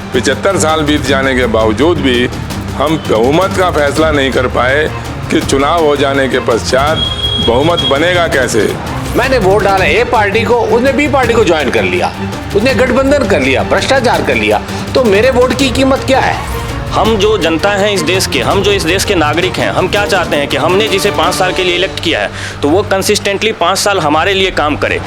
75 साल बीत जाने के बावजूद भी हम बहुमत का फैसला नहीं कर पाए कि चुनाव हो जाने के पश्चात बहुमत बनेगा कैसे। मैंने वोट डाला ए पार्टी को, उसने बी पार्टी को ज्वाइन कर लिया, उसने गठबंधन कर लिया, भ्रष्टाचार कर लिया, तो मेरे वोट की कीमत क्या है? हम जो जनता हैं इस देश के, हम जो इस देश के नागरिक हैं, हम क्या चाहते हैं कि हमने जिसे 5 साल के लिए इलेक्ट किया है तो वो कंसिस्टेंटली 5 साल हमारे लिए काम करे।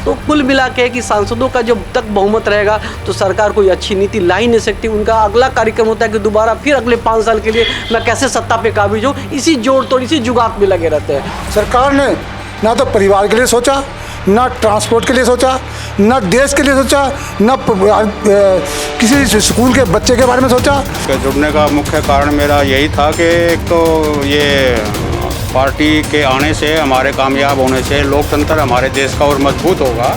तो कुल मिला के कि सांसदों का जब तक बहुमत रहेगा तो सरकार कोई अच्छी नीति ला ही नहीं सकती। उनका अगला कार्यक्रम होता है कि दोबारा फिर अगले 5 साल के लिए मैं कैसे सत्ता पे काबिज हूँ, इसी जोड़ तोड़ इसी जुगात में लगे रहते हैं। सरकार ने ना तो परिवार के लिए सोचा, ना ट्रांसपोर्ट के लिए सोचा, ना देश के लिए सोचा, ना किसी स्कूल के बच्चे के बारे में सोचा। जुड़ने का मुख्य कारण मेरा यही था कि एक तो ये पार्टी के आने से, हमारे कामयाब होने से लोकतंत्र हमारे देश का और मजबूत होगा।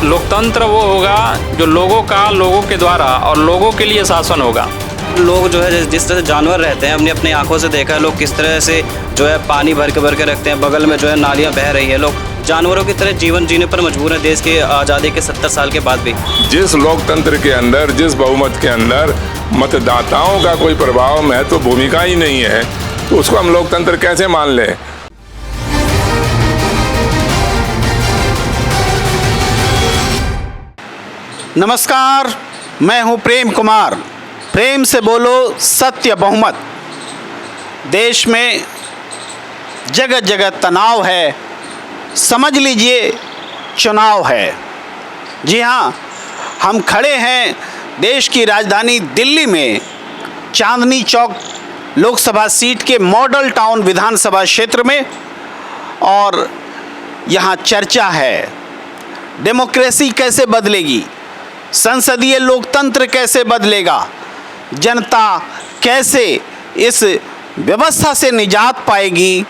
लोकतंत्र वो होगा जो लोगों का, लोगों के द्वारा और लोगों के लिए शासन होगा। लोग जो है जिस तरह से जानवर रहते हैं, हमने अपनी आंखों से देखा है लोग किस तरह से जो है पानी भर के रखते हैं, बगल में जो है नालियां बह रही है, लोग जानवरों की तरह जीवन जीने पर मजबूर है देश की आज़ादी के 70 साल के बाद भी। जिस लोकतंत्र के अंदर, जिस बहुमत के अंदर मतदाताओं का कोई प्रभाव, महत्व, भूमिका ही नहीं है, तो उसको हम लोकतंत्र कैसे मान लें। नमस्कार, मैं हूं प्रेम कुमार। प्रेम से बोलो सत्य बहुमत। देश में जगह जगह तनाव है, समझ लीजिए चुनाव है। जी हाँ, हम खड़े हैं देश की राजधानी दिल्ली में चांदनी चौक लोकसभा सीट के मॉडल टाउन विधानसभा क्षेत्र में, और यहाँ चर्चा है डेमोक्रेसी कैसे बदलेगी, संसदीय लोकतंत्र कैसे बदलेगा, जनता कैसे इस व्यवस्था से निजात पाएगी,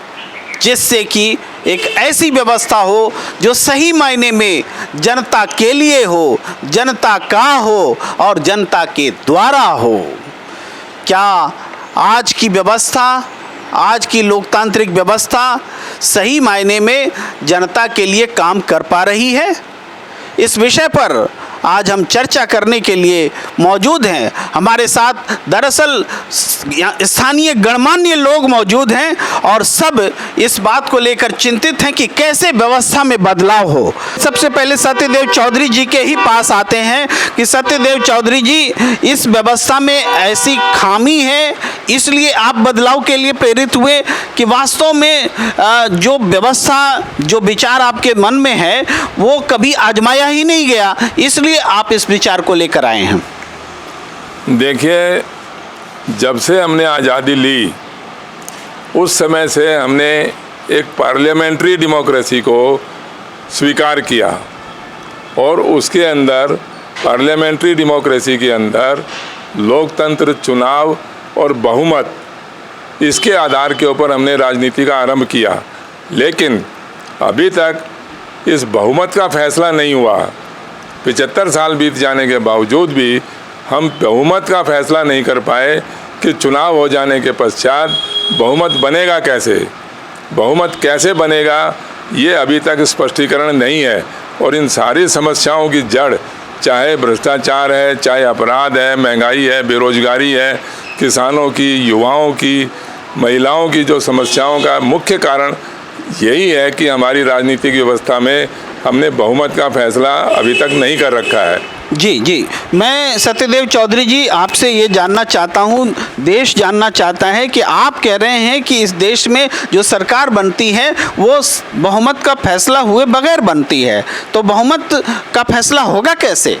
जिससे कि एक ऐसी व्यवस्था हो जो सही मायने में जनता के लिए हो, जनता का हो और जनता के द्वारा हो। क्या आज की व्यवस्था, आज की लोकतांत्रिक व्यवस्था सही मायने में जनता के लिए काम कर पा रही है? इस विषय पर आज हम चर्चा करने के लिए मौजूद हैं। हमारे साथ दरअसल स्थानीय गणमान्य लोग मौजूद हैं और सब इस बात को लेकर चिंतित हैं कि कैसे व्यवस्था में बदलाव हो। सबसे पहले सत्यदेव चौधरी जी के ही पास आते हैं कि सत्यदेव चौधरी जी, इस व्यवस्था में ऐसी खामी है इसलिए आप बदलाव के लिए प्रेरित हुए कि वास्तव में जो व्यवस्था, जो विचार आपके मन में है वो कभी आजमाया ही नहीं गया, इसलिए आप इस विचार को लेकर आए हैं? देखिए, जब से हमने आज़ादी ली उस समय से हमने एक पार्लियामेंट्री डेमोक्रेसी को स्वीकार किया और उसके अंदर, पार्लियामेंट्री डेमोक्रेसी के अंदर लोकतंत्र, चुनाव और बहुमत, इसके आधार के ऊपर हमने राजनीति का आरंभ किया। लेकिन अभी तक इस बहुमत का फैसला नहीं हुआ। 75 साल बीत जाने के बावजूद भी हम बहुमत का फैसला नहीं कर पाए कि चुनाव हो जाने के पश्चात बहुमत बनेगा कैसे, बहुमत कैसे बनेगा, ये अभी तक स्पष्टीकरण नहीं है। और इन सारी समस्याओं की जड़, चाहे भ्रष्टाचार है, चाहे अपराध है, महंगाई है, बेरोजगारी है, किसानों की, युवाओं की, महिलाओं की जो समस्याओं का मुख्य कारण यही है कि हमारी राजनीतिक व्यवस्था में हमने बहुमत का फैसला अभी तक नहीं कर रखा है। जी, मैं सत्यदेव चौधरी जी आपसे ये जानना चाहता हूँ, देश जानना चाहता है कि आप कह रहे हैं कि इस देश में जो सरकार बनती है वो बहुमत का फैसला हुए बगैर बनती है, तो बहुमत का फैसला होगा कैसे?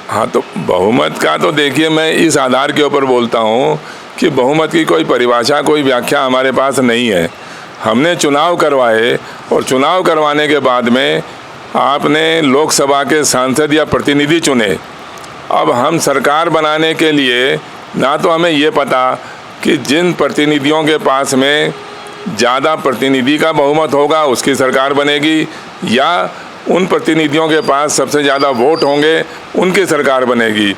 हाँ, तो बहुमत का तो देखिए, मैं इस आधार के ऊपर बोलता हूँ कि बहुमत की कोई परिभाषा, कोई व्याख्या हमारे पास नहीं है। हमने चुनाव करवाए और चुनाव करवाने के बाद में आपने लोकसभा के सांसद या प्रतिनिधि चुने। अब हम सरकार बनाने के लिए ना तो हमें ये पता कि जिन प्रतिनिधियों के पास में ज़्यादा प्रतिनिधि का बहुमत होगा उसकी सरकार बनेगी, या उन प्रतिनिधियों के पास सबसे ज़्यादा वोट होंगे उनकी सरकार बनेगी।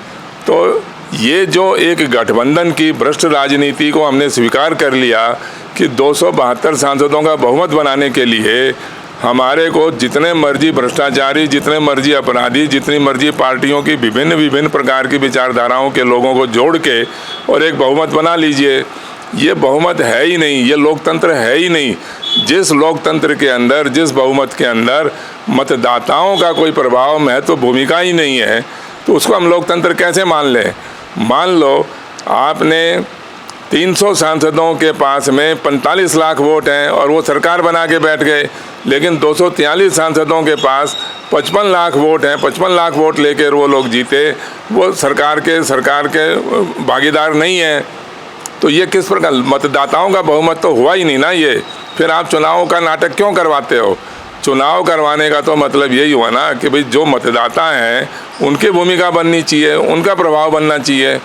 तो ये जो एक गठबंधन की भ्रष्ट राजनीति को हमने स्वीकार कर लिया कि 272 सांसदों का बहुमत बनाने के लिए हमारे को जितने मर्जी भ्रष्टाचारी, जितने मर्जी अपराधी, जितनी मर्जी पार्टियों की विभिन्न विभिन्न प्रकार की विचारधाराओं के लोगों को जोड़ के और एक बहुमत बना लीजिए। ये बहुमत है ही नहीं, ये लोकतंत्र है ही नहीं। जिस लोकतंत्र के अंदर, जिस बहुमत के अंदर मतदाताओं का कोई प्रभाव, महत्व, भूमिका ही नहीं है, तो उसको हम लोकतंत्र कैसे मान लें? मान लो आपने 300 सांसदों के पास में 45 लाख वोट हैं और वो सरकार बना के बैठ गए, लेकिन 243 सांसदों के पास 55 लाख वोट हैं। 55 लाख वोट लेकर वो लोग जीते, वो सरकार के भागीदार नहीं हैं। तो ये किस प्रकार? मतदाताओं का बहुमत तो हुआ ही नहीं ना ये। फिर आप चुनावों का नाटक क्यों करवाते हो? चुनाव करवाने का तो मतलब यही हुआ ना कि भाई जो मतदाता हैं उनकी भूमिका बननी चाहिए, उनका प्रभाव बनना चाहिए।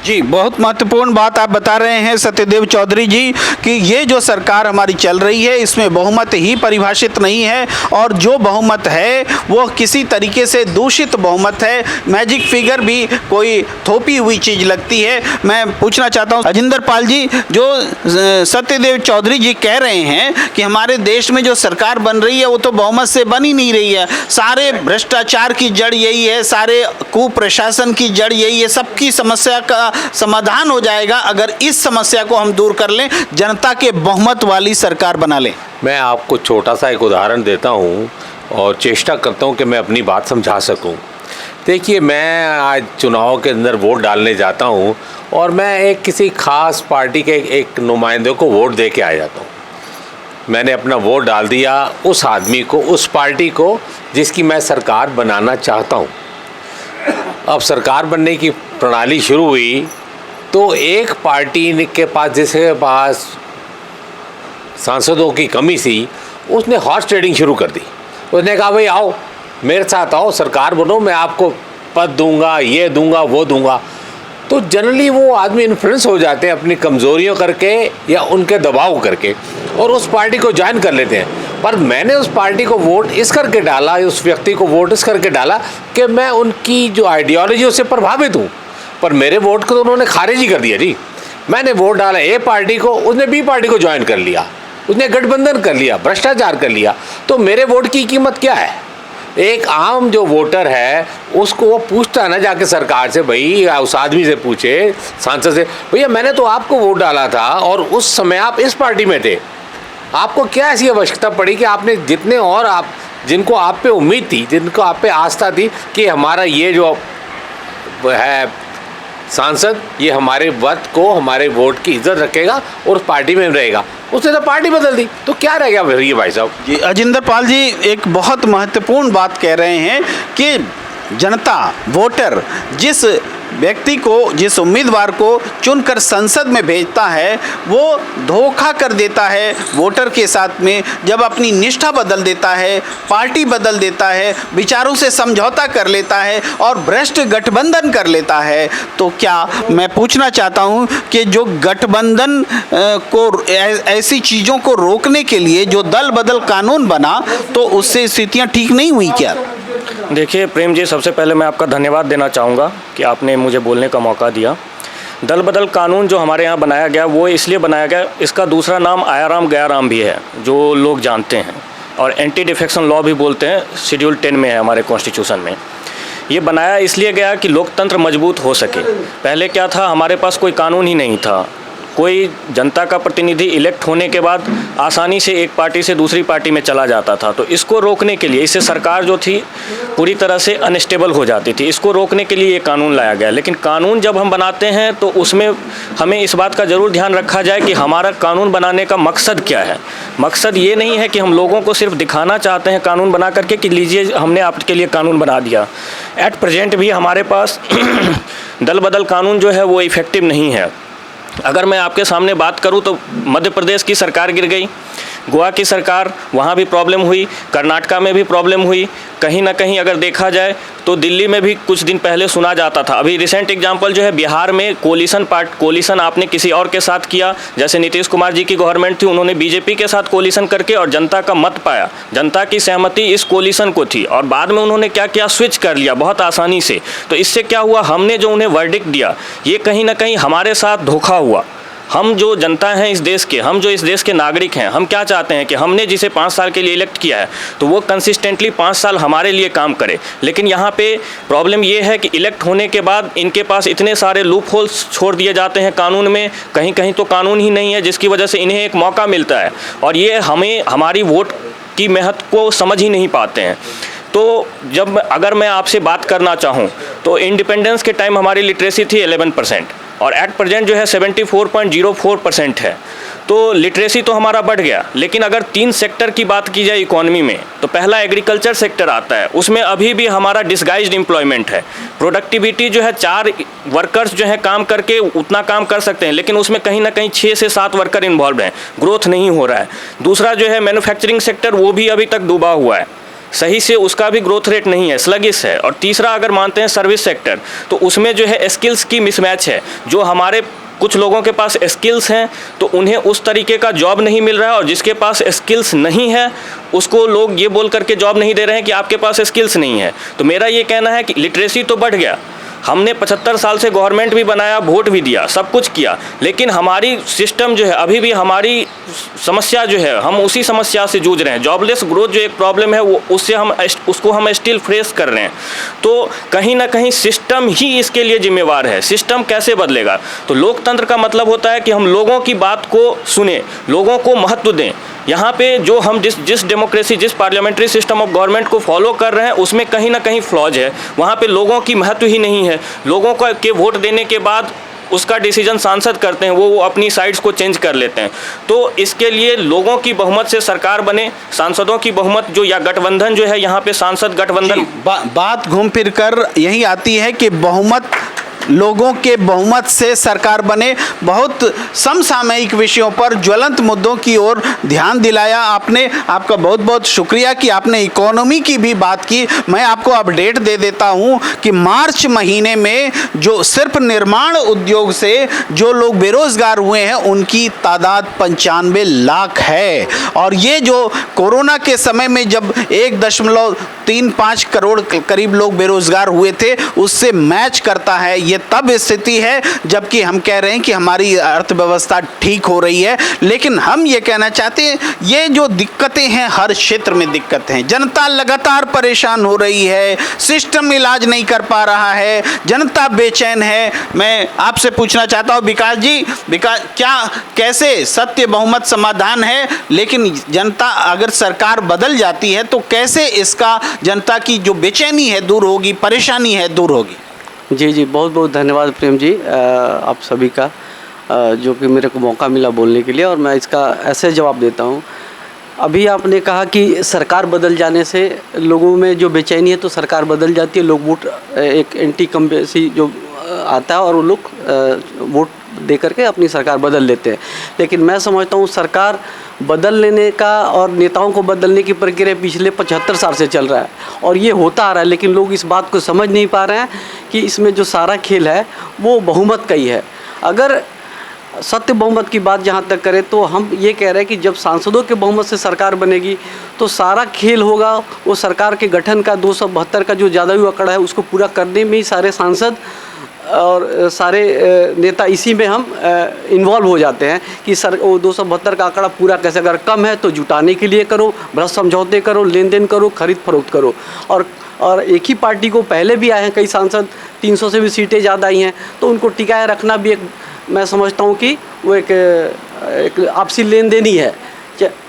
जी, बहुत महत्वपूर्ण बात आप बता रहे हैं सत्यदेव चौधरी जी कि ये जो सरकार हमारी चल रही है इसमें बहुमत ही परिभाषित नहीं है, और जो बहुमत है वो किसी तरीके से दूषित बहुमत है। मैजिक फिगर भी कोई थोपी हुई चीज़ लगती है। मैं पूछना चाहता हूँ अजिंदर पाल जी, जो सत्यदेव चौधरी जी कह रहे हैं कि हमारे देश में जो सरकार बन रही है वो तो बहुमत से बन ही नहीं रही है, सारे भ्रष्टाचार की जड़ यही है, सारे कुप्रशासन की जड़ यही है, सबकी समस्या का समाधान हो जाएगा अगर इस समस्या को हम दूर कर लें, जनता के बहुमत वाली सरकार बना लें। मैं आपको छोटा सा एक उदाहरण देता हूँ और चेष्टा करता हूँ कि मैं अपनी बात समझा सकूँ। देखिए, मैं आज चुनाव के अंदर वोट डालने जाता हूँ और मैं एक किसी खास पार्टी के एक नुमाइंदे को वोट दे के आ जाता हूँ। मैंने अपना वोट डाल दिया उस आदमी को, उस पार्टी को जिसकी मैं सरकार बनाना चाहता हूँ। अब सरकार बनने की प्रणाली शुरू हुई तो एक पार्टी के पास, जिसके पास सांसदों की कमी थी, उसने हॉर्स ट्रेडिंग शुरू कर दी। उसने कहा भाई आओ मेरे साथ आओ, सरकार बनो, मैं आपको पद दूंगा, ये दूंगा, वो दूंगा। तो जनरली वो आदमी इन्फ्लुएंस हो जाते हैं अपनी कमज़ोरियों करके या उनके दबाव करके और उस पार्टी को ज्वाइन कर लेते हैं। पर मैंने उस पार्टी को वोट इस करके डाला, उस व्यक्ति को वोट इस करके डाला कि मैं उनकी जो आइडियोलॉजी उससे प्रभावित हूँ, पर मेरे वोट को तो उन्होंने खारिज ही कर दिया जी। मैंने वोट डाला ए पार्टी को, उसने बी पार्टी को ज्वाइन कर लिया, उसने गठबंधन कर लिया, भ्रष्टाचार कर लिया। तो मेरे वोट की कीमत क्या है? एक आम जो वोटर है उसको वो पूछता है ना जाके सरकार से, भाई उस आदमी से पूछे, सांसद से, भैया मैंने तो आपको वोट डाला था और उस समय आप इस पार्टी में थे, आपको क्या ऐसी आवश्यकता पड़ी कि आपने जितने और आप जिनको आप पे उम्मीद थी, जिनको आप पे आस्था थी कि हमारा ये जो है सांसद ये हमारे वक्त को, हमारे वोट की इज्जत रखेगा और उस पार्टी में रहेगा, उसने तो पार्टी बदल दी, तो क्या रह गया फिर ये भाई साहब? जी, अजिंदर पाल जी एक बहुत महत्वपूर्ण बात कह रहे हैं कि जनता, वोटर जिस व्यक्ति को, जिस उम्मीदवार को चुनकर संसद में भेजता है वो धोखा कर देता है वोटर के साथ में, जब अपनी निष्ठा बदल देता है, पार्टी बदल देता है, विचारों से समझौता कर लेता है और भ्रष्ट गठबंधन कर लेता है। तो क्या मैं पूछना चाहता हूं कि जो गठबंधन को, ऐसी चीज़ों को रोकने के लिए जो दल बदल कानून बना, तो उससे स्थितियां ठीक नहीं हुई क्या? देखिए प्रेम जी, सबसे पहले मैं आपका धन्यवाद देना चाहूँगा कि आपने मुझे बोलने का मौका दिया। दल बदल कानून जो हमारे यहाँ बनाया गया वो इसलिए बनाया गया, इसका दूसरा नाम आयाराम गयाराम भी है जो लोग जानते हैं, और एंटी डिफेक्शन लॉ भी बोलते हैं, शेड्यूल 10 में है हमारे कॉन्स्टिट्यूशन में। ये बनाया इसलिए गया कि लोकतंत्र मजबूत हो सके। पहले क्या था, हमारे पास कोई कानून ही नहीं था। कोई जनता का प्रतिनिधि इलेक्ट होने के बाद आसानी से एक पार्टी से दूसरी पार्टी में चला जाता था। तो इसको रोकने के लिए, इससे सरकार जो थी पूरी तरह से अनस्टेबल हो जाती थी, इसको रोकने के लिए ये कानून लाया गया। लेकिन कानून जब हम बनाते हैं तो उसमें हमें इस बात का ज़रूर ध्यान रखा जाए कि हमारा कानून बनाने का मकसद क्या है। मकसद ये नहीं है कि हम लोगों को सिर्फ दिखाना चाहते हैं कानून बना करके कि लीजिए हमने आपके लिए कानून बना दिया। एट प्रेजेंट भी हमारे पास दल बदल कानून जो है वो इफ़ेक्टिव नहीं है। अगर मैं आपके सामने बात करूं तो मध्य प्रदेश की सरकार गिर गई, गोवा की सरकार, वहाँ भी प्रॉब्लम हुई, कर्नाटका में भी प्रॉब्लम हुई, कहीं ना कहीं अगर देखा जाए तो दिल्ली में भी कुछ दिन पहले सुना जाता था। अभी रिसेंट एग्जांपल जो है बिहार में कोलिशन आपने किसी और के साथ किया, जैसे नीतीश कुमार जी की गवर्नमेंट थी, उन्होंने बीजेपी के साथ कोलिशन करके और जनता का मत पाया, जनता की सहमति इस कोलिशन को थी, और बाद में उन्होंने क्या किया, स्विच कर लिया बहुत आसानी से। तो इससे क्या हुआ, हमने जो उन्हें वर्डिक्ट दिया ये कहीं ना कहीं हमारे साथ धोखा हुआ। हम जो जनता हैं इस देश के, हम जो इस देश के नागरिक हैं, हम क्या चाहते हैं कि हमने जिसे 5 साल के लिए इलेक्ट किया है तो वो कंसिस्टेंटली 5 साल हमारे लिए काम करे। लेकिन यहाँ पे प्रॉब्लम ये है कि इलेक्ट होने के बाद इनके पास इतने सारे लूप होल्स छोड़ दिए जाते हैं कानून में, कहीं कहीं तो कानून ही नहीं है, जिसकी वजह से इन्हें एक मौका मिलता है और ये हमें हमारी वोट की महत्व को समझ ही नहीं पाते हैं। तो जब अगर मैं आपसे बात करना चाहूँ तो इंडिपेंडेंस के टाइम हमारी लिटरेसी थी 11% और एट प्रेजेंट जो है 74.04% है। तो लिटरेसी तो हमारा बढ़ गया, लेकिन अगर 3 सेक्टर की बात की जाए इकोनॉमी में तो पहला एग्रीकल्चर सेक्टर आता है, उसमें अभी भी हमारा डिसगाइज्ड एम्प्लॉयमेंट है। प्रोडक्टिविटी जो है 4 वर्कर्स जो है काम करके उतना काम कर सकते हैं, लेकिन उसमें कहीं ना कहीं 6 से 7 वर्कर इन्वॉल्व हैं, ग्रोथ नहीं हो रहा है। दूसरा जो है मैन्युफैक्चरिंग सेक्टर, वो भी अभी तक डूबा हुआ है, सही से उसका भी ग्रोथ रेट नहीं है, स्लगिश है। और तीसरा अगर मानते हैं सर्विस सेक्टर, तो उसमें जो है स्किल्स की मिसमैच है। जो हमारे कुछ लोगों के पास स्किल्स हैं तो उन्हें उस तरीके का जॉब नहीं मिल रहा है, और जिसके पास स्किल्स नहीं है उसको लोग ये बोल करके जॉब नहीं दे रहे हैं कि आपके पास स्किल्स नहीं है। तो मेरा ये कहना है कि लिटरेसी तो बढ़ गया, हमने 75 साल से गवर्नमेंट भी बनाया, वोट भी दिया, सब कुछ किया, लेकिन हमारी सिस्टम जो है अभी भी हमारी समस्या जो है हम उसी समस्या से जूझ रहे हैं। जॉबलेस ग्रोथ जो एक प्रॉब्लम है वो उसको हम स्टिल फेस कर रहे हैं। तो कहीं ना कहीं सिस्टम ही इसके लिए जिम्मेवार है। सिस्टम कैसे बदलेगा? तो लोकतंत्र का मतलब होता है कि हम लोगों की बात को सुने, लोगों को महत्व दें। यहाँ पे जो हम जिस डेमोक्रेसी, जिस पार्लियामेंट्री सिस्टम ऑफ गवर्नमेंट को फॉलो कर रहे हैं उसमें कहीं ना कहीं फ्लॉज है। वहाँ पे लोगों की महत्व ही नहीं है। लोगों को के वोट देने के बाद उसका डिसीजन सांसद करते हैं, वो अपनी साइड्स को चेंज कर लेते हैं। तो इसके लिए लोगों की बहुमत से सरकार बने, सांसदों की बहुमत जो या गठबंधन जो है यहाँ पे सांसद गठबंधन बात घूम फिर कर यही आती है कि बहुमत, लोगों के बहुमत से सरकार बने। बहुत समसामयिक विषयों पर, ज्वलंत मुद्दों की ओर ध्यान दिलाया आपने। आपका बहुत बहुत शुक्रिया कि आपने इकोनॉमी की भी बात की। मैं आपको अपडेट दे देता हूं कि मार्च महीने में जो सिर्फ निर्माण उद्योग से जो लोग बेरोजगार हुए हैं उनकी तादाद 95 लाख है। और ये जो कोरोना के समय में जब 1.35 करोड़ करीब लोग बेरोजगार हुए थे उससे मैच करता है। ये तब स्थिति है जबकि हम कह रहे हैं कि हमारी अर्थव्यवस्था ठीक हो रही है। लेकिन हम ये कहना चाहते हैं, ये जो दिक्कतें हैं, हर क्षेत्र में दिक्कतें हैं। जनता लगातार परेशान हो रही है, सिस्टम इलाज नहीं कर पा रहा है, जनता बेचैन है। मैं आपसे पूछना चाहता हूँ विकास जी, क्या कैसे सत्य बहुमत समाधान है, लेकिन जनता अगर सरकार बदल जाती है तो कैसे इसका जनता की जो बेचैनी है दूर होगी, परेशानी है दूर होगी? जी जी, बहुत बहुत धन्यवाद प्रेम जी आप सभी का, जो कि मेरे को मौका मिला बोलने के लिए, और मैं इसका ऐसे जवाब देता हूँ। अभी आपने कहा कि सरकार बदल जाने से लोगों में जो बेचैनी है, तो सरकार बदल जाती है, लोग वोट एक एंटी कम्पेसी जो आता है और वो लोग वोट दे करके अपनी सरकार बदल लेते हैं। लेकिन मैं समझता हूँ सरकार बदल लेने का और नेताओं को बदलने की प्रक्रिया पिछले 75 साल से चल रहा है और ये होता आ रहा है, लेकिन लोग इस बात को समझ नहीं पा रहे हैं कि इसमें जो सारा खेल है वो बहुमत का ही है। अगर सत्य बहुमत की बात जहाँ तक करें तो हम ये कह रहे हैं कि जब सांसदों के बहुमत से सरकार बनेगी तो सारा खेल होगा वो सरकार के गठन का 272 का जो ज़्यादा आंकड़ा है उसको पूरा करने में ही सारे सांसद और सारे नेता इसी में हम इन्वॉल्व हो जाते हैं कि सर वो 272 का आंकड़ा पूरा कैसे, अगर कम है तो जुटाने के लिए करो, भ्रष्ट समझौते करो, लेन देन करो, खरीद फरोख्त करो। और एक ही पार्टी को पहले भी आए हैं कई सांसद, 300 से भी सीटें ज़्यादा आई हैं, तो उनको टिकाए रखना भी एक, मैं समझता हूँ कि वो एक आपसी लेन देन ही है।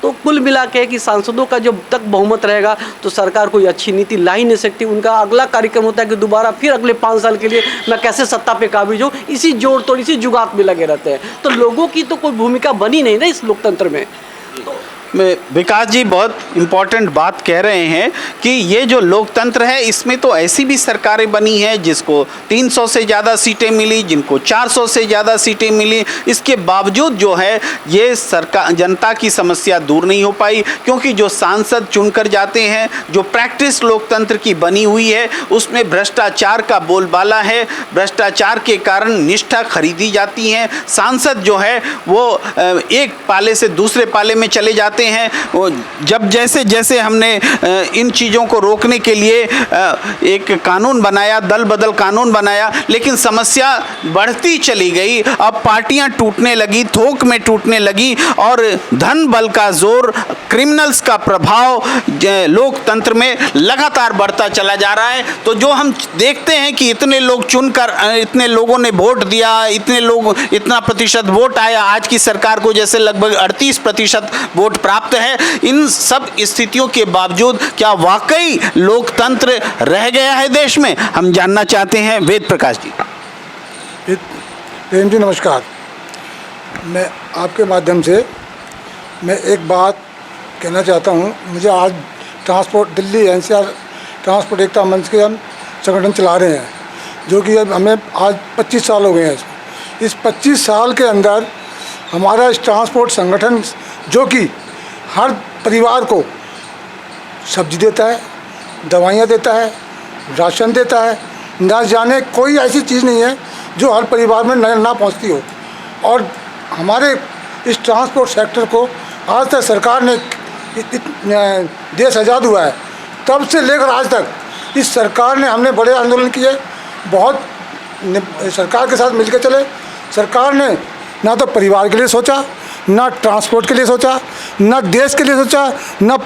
तो कुल मिला के कि सांसदों का जब तक बहुमत रहेगा तो सरकार कोई अच्छी नीति ला ही नहीं सकती। उनका अगला कार्यक्रम होता है कि दोबारा फिर अगले 5 साल के लिए मैं कैसे सत्ता पे काबिज हूँ, इसी जोड़ तोड़, इसी जुगात में लगे रहते हैं। तो लोगों की तो कोई भूमिका बनी नहीं ना इस लोकतंत्र में। विकास जी बहुत इम्पॉर्टेंट बात कह रहे हैं कि ये जो लोकतंत्र है इसमें तो ऐसी भी सरकारें बनी हैं जिसको 300 से ज़्यादा सीटें मिली, जिनको 400 से ज़्यादा सीटें मिली, इसके बावजूद जो है ये सरकार, जनता की समस्या दूर नहीं हो पाई, क्योंकि जो सांसद चुनकर जाते हैं, जो प्रैक्टिस लोकतंत्र की बनी हुई है उसमें भ्रष्टाचार का बोलबाला है। भ्रष्टाचार के कारण निष्ठा खरीदी जाती हैं। सांसद जो है वो एक पाले से दूसरे पाले में चले जाते चाहते हैं जब जैसे जैसे हमने इन चीज़ों को रोकने के लिए एक कानून बनाया, दल बदल कानून बनाया, लेकिन समस्या बढ़ती चली गई। अब पार्टियां टूटने लगी, थोक में टूटने लगी और धन बल का जोर, क्रिमिनल्स का प्रभाव लोकतंत्र में लगातार बढ़ता चला जा रहा है। तो जो हम देखते हैं कि इतने लोग चुनकर, इतने लोगों ने वोट दिया, इतना प्रतिशत वोट आया, आज की सरकार को जैसे लगभग 38% वोट प्राप्त है। इन सब स्थितियों के बावजूद क्या वाकई लोकतंत्र रह गया है देश में? हम जानना चाहते हैं वेद प्रकाश जी। प्रेम जी नमस्कार। मैं आपके माध्यम से मैं एक बात कहना चाहता हूँ। मुझे आज ट्रांसपोर्ट दिल्ली NCR ट्रांसपोर्ट एकता मंच के हम संगठन चला रहे हैं, जो कि अब हमें आज 25 साल हो गए हैं। इस 25 साल के अंदर हमारा इस ट्रांसपोर्ट संगठन, जो कि हर परिवार को सब्जी देता है, दवाइयाँ देता है, राशन देता है, ना जाने कोई ऐसी चीज़ नहीं है जो हर परिवार में ना पहुंचती हो। और हमारे इस ट्रांसपोर्ट सेक्टर को आज तक सरकार ने, देश आज़ाद हुआ है तब से लेकर आज तक इस सरकार ने, हमने बड़े आंदोलन किए, बहुत सरकार के साथ मिलकर चले। सरकार ने ना तो परिवार के लिए सोचा, ना ट्रांसपोर्ट के लिए सोचा, ना देश के लिए सोचा, ना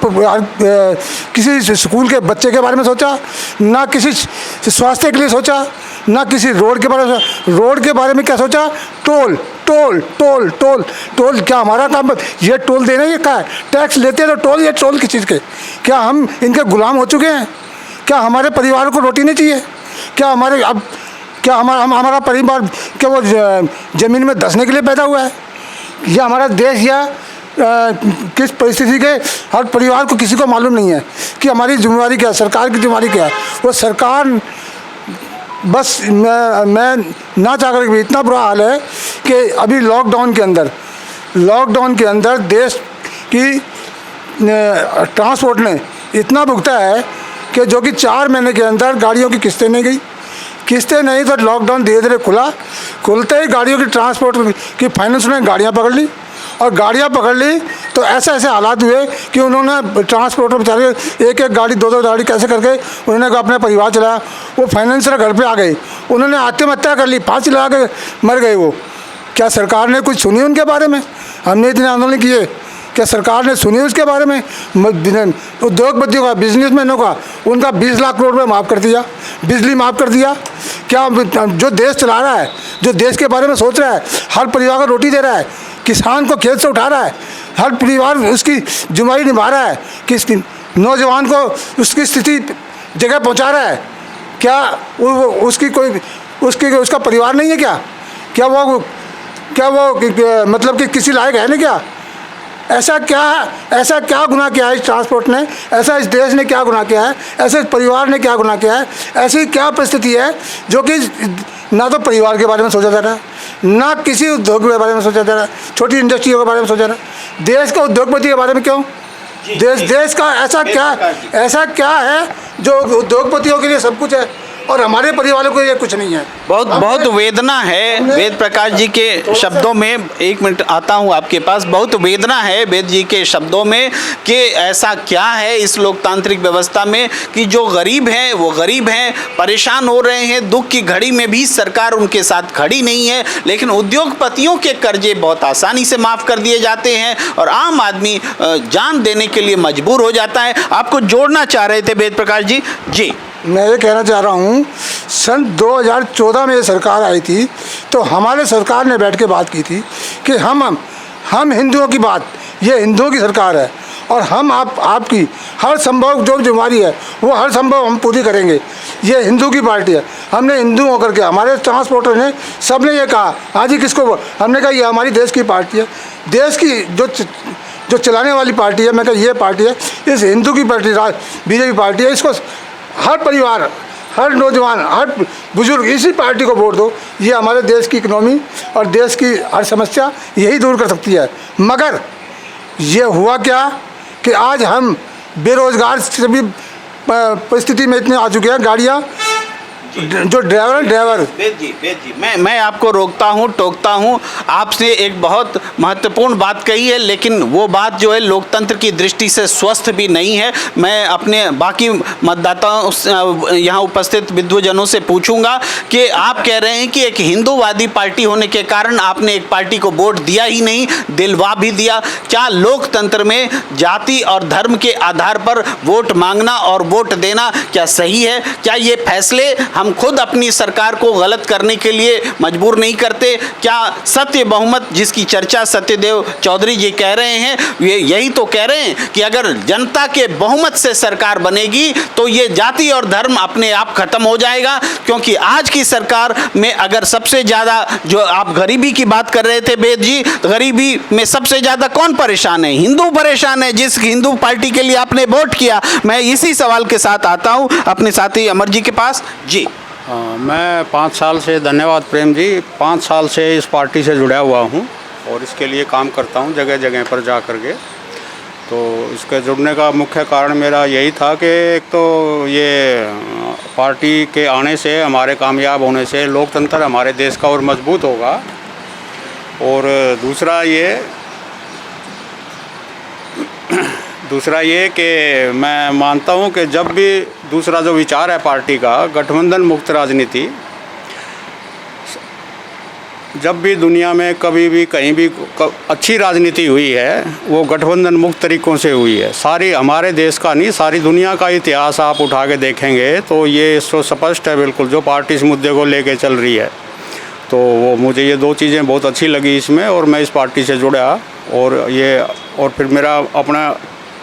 किसी स्कूल के बच्चे के बारे में सोचा, ना किसी स्वास्थ्य के लिए सोचा, ना किसी रोड के बारे में सोचा। रोड के बारे में क्या सोचा? Toll toll toll toll toll. क्या हमारा काम ये टोल देना? ये क्या है? टैक्स लेते हैं तो टोल, ये टोल किस चीज़ के? क्या हम इनके गुलाम हो चुके हैं? क्या हमारे परिवार को रोटी नहीं चाहिए? क्या हमारा परिवार क्या वो ज़मीन में धंसने के लिए पैदा हुआ है? या हमारा देश या किस परिस्थिति के हर परिवार को किसी को मालूम नहीं है कि हमारी जिम्मेवारी क्या है, सरकार की जिम्मेवारी क्या है। वो सरकार बस मैं ना चाहकर भी इतना बुरा हाल है कि अभी लॉकडाउन के अंदर देश की ट्रांसपोर्ट ने इतना भुगता है कि जो कि 4 महीने के अंदर गाड़ियों की किस्तें नहीं तो लॉकडाउन धीरे धीरे खुलते ही गाड़ियों की ट्रांसपोर्ट की फाइनेंस ने गाड़ियाँ पकड़ ली, और गाड़ियाँ पकड़ ली तो ऐसे हालात हुए कि उन्होंने ट्रांसपोर्टर बेचारे एक गाड़ी 2 गाड़ी कैसे करके उन्होंने अपना परिवार चलाया। वो फाइनेंसर घर पे आ गए, उन्होंने आत्महत्या कर ली, फांसी लगा के मर गए वो। क्या सरकार ने कुछ सुनी उनके बारे में? हमने इतने आंदोलन किए, क्या सरकार ने सुनी उसके बारे में? उद्योगपतियों का, बिजनेसमैनों का, उनका 20 लाख करोड़ रुपये माफ़ कर दिया, बिजली माफ़ कर दिया। क्या जो देश चला रहा है, जो देश के बारे में सोच रहा है, हर परिवार को रोटी दे रहा है, किसान को खेत से उठा रहा है, हर परिवार उसकी जिम्मेदारी निभा रहा है, कि नौजवान को उसकी स्थिति जगह पहुंचा रहा है, क्या उसका परिवार नहीं है? क्या वो मतलब कि किसी लायक है ना? क्या ऐसा क्या गुनाह किया है इस ट्रांसपोर्ट ने? ऐसा इस देश ने क्या गुनाह किया है? ऐसे इस परिवार ने क्या गुनाह किया है? ऐसी क्या परिस्थिति है जो कि ना तो परिवार के बारे में सोचा जा रहा है, ना किसी उद्योग के बारे में सोचा जा रहा है, छोटी इंडस्ट्रियों के बारे में सोचा जा रहा है। देश का उद्योगपति के बारे में क्यों? देश का ऐसा क्या है जो उद्योगपतियों के लिए सब कुछ है और हमारे परिवारों को ये कुछ नहीं है? बहुत वेदना है वेद प्रकाश जी के शब्दों में। 1 मिनट आता हूँ आपके पास। बहुत वेदना है वेद जी के शब्दों में कि ऐसा क्या है इस लोकतांत्रिक व्यवस्था में कि जो गरीब हैं वो गरीब हैं, परेशान हो रहे हैं, दुख की घड़ी में भी सरकार उनके साथ खड़ी नहीं है, लेकिन उद्योगपतियों के कर्जे बहुत आसानी से माफ़ कर दिए जाते हैं और आम आदमी जान देने के लिए मजबूर हो जाता है। आपको जोड़ना चाह रहे थे वेद प्रकाश जी? जी, मैं ये कहना चाह रहा हूँ, सन 2014 में ये सरकार आई थी तो हमारे सरकार ने बैठ के बात की थी कि हम हिंदुओं की बात, ये हिंदुओं की सरकार है और हम आपकी हर संभव जो जिम्मेदारी है वो हर संभव हम पूरी करेंगे। ये हिंदू की पार्टी है, हमने हिंदू होकर के, हमारे ट्रांसपोर्टर ने सब ने ये कहा। आज ही किसको? हमने कहा ये हमारी देश की पार्टी है, देश की जो चलाने वाली पार्टी है। मैं कहा ये पार्टी है, इस हिंदू की पार्टी बीजेपी पार्टी है, इसको हर परिवार, हर नौजवान, हर बुजुर्ग इसी पार्टी को वोट दो। ये हमारे देश की इकोनॉमी और देश की हर समस्या यही दूर कर सकती है। मगर ये हुआ क्या कि आज हम बेरोजगार से भी परिस्थिति में इतने आ चुके हैं। गाड़ियाँ जो ड्राइवर वेद जी मैं आपको रोकता हूँ, टोकता हूँ। आपने एक बहुत महत्वपूर्ण बात कही है, लेकिन वो बात जो है लोकतंत्र की दृष्टि से स्वस्थ भी नहीं है। मैं अपने बाकी मतदाताओं यहाँ उपस्थित विद्वजनों से पूछूंगा कि आप कह रहे हैं कि एक हिंदूवादी पार्टी होने के कारण आपने एक पार्टी को वोट दिया ही नहीं, दिलवा भी दिया। क्या लोकतंत्र में जाति और धर्म के आधार पर वोट मांगना और वोट देना क्या सही है? क्या ये फैसले हम खुद अपनी सरकार को गलत करने के लिए मजबूर नहीं करते? क्या सत्य बहुमत जिसकी चर्चा सत्यदेव चौधरी जी कह रहे हैं, ये यही तो कह रहे हैं कि अगर जनता के बहुमत से सरकार बनेगी तो ये जाति और धर्म अपने आप खत्म हो जाएगा? क्योंकि आज की सरकार में अगर सबसे ज़्यादा, जो आप गरीबी की बात कर रहे थे वेद जी, गरीबी में सबसे ज़्यादा कौन परेशान है? हिंदू परेशान है, जिस हिंदू पार्टी के लिए आपने वोट किया। मैं इसी सवाल के साथ आता हूँ अपने साथी अमर जी के पास। जी मैं 5 साल से, धन्यवाद प्रेम जी, 5 साल से इस पार्टी से जुड़ा हुआ हूँ और इसके लिए काम करता हूँ जगह जगह पर जा कर के। तो इसके जुड़ने का मुख्य कारण मेरा यही था कि एक तो ये पार्टी के आने से, हमारे कामयाब होने से लोकतंत्र हमारे देश का और मजबूत होगा, और दूसरा ये कि मैं मानता हूँ कि जब भी दूसरा जो विचार है पार्टी का, गठबंधन मुक्त राजनीति, जब भी दुनिया में कभी भी कहीं भी अच्छी राजनीति हुई है वो गठबंधन मुक्त तरीक़ों से हुई है। सारी हमारे देश का नहीं, सारी दुनिया का इतिहास आप उठा के देखेंगे तो ये तो स्पष्ट है बिल्कुल, जो पार्टी इस मुद्दे को लेके चल रही है। तो वो मुझे ये 2 चीज़ें बहुत अच्छी लगी इसमें, और मैं इस पार्टी से जुड़ा, और फिर मेरा अपना